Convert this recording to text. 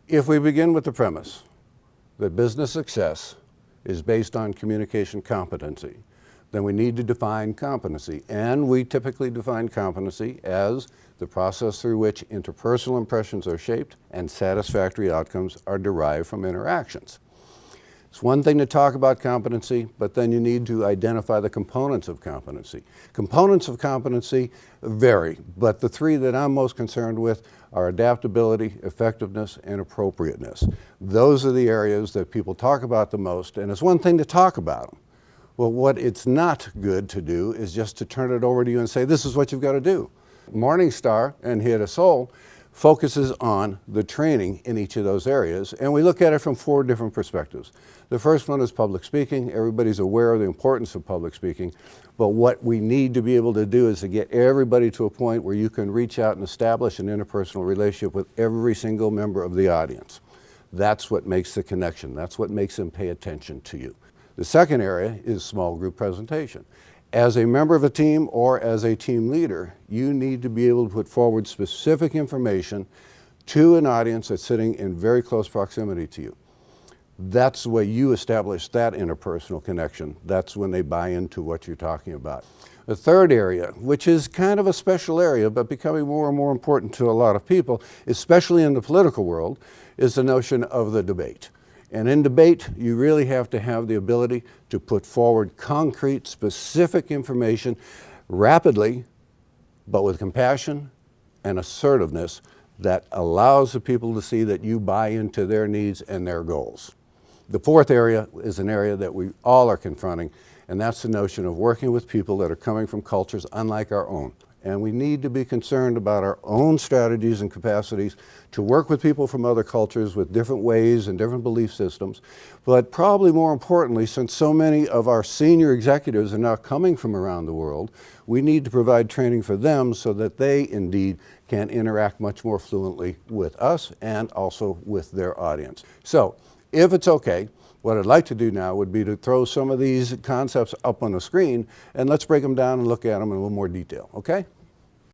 If we begin with the premise that business success is based on communication competency, then we need to define competency. And we typically define competency as the process through which interpersonal impressions are shaped and satisfactory outcomes are derived from interactions. It's one thing to talk about competency, but then you need to identify the components of competency. Components of competency vary, but the three that I'm most concerned with are adaptability, effectiveness, and appropriateness. Those are the areas that people talk about the most, and it's one thing to talk about them. Well, what it's not good to do is just to turn it over to you and say, this is what you've got to do. Morningstar-Girasol focuses on the training in each of those areas, and we look at it from 4 different perspectives. The first one is public speaking. Everybody's aware of the importance of public speaking, but what we need to be able to do is to get everybody to a point where you can reach out and establish an interpersonal relationship with every single member of the audience. That's what makes the connection. That's what makes them pay attention to you. The second area is small group presentation. As a member of a team or as a team leader, you need to be able to put forward specific information to an audience that's sitting in very close proximity to you. That's the way you establish that interpersonal connection. That's when they buy into what you're talking about. The third area, which is kind of a special area, but becoming more and more important to a lot of people, especially in the political world, is the notion of the debate. And in debate, you really have to have the ability to put forward concrete, specific information rapidly, but with compassion and assertiveness that allows the people to see that you buy into their needs and their goals. The fourth area is an area that we all are confronting, and that's the notion of working with people that are coming from cultures unlike our own. And we need to be concerned about our own strategies and capacities to work with people from other cultures with different ways and different belief systems. But probably more importantly, since so many of our senior executives are now coming from around the world, we need to provide training for them so that they indeed can interact much more fluently with us and also with their audience. So, if it's okay, what I'd like to do now would be to throw some of these concepts up on the screen, and let's break them down and look at them in a little more detail, okay?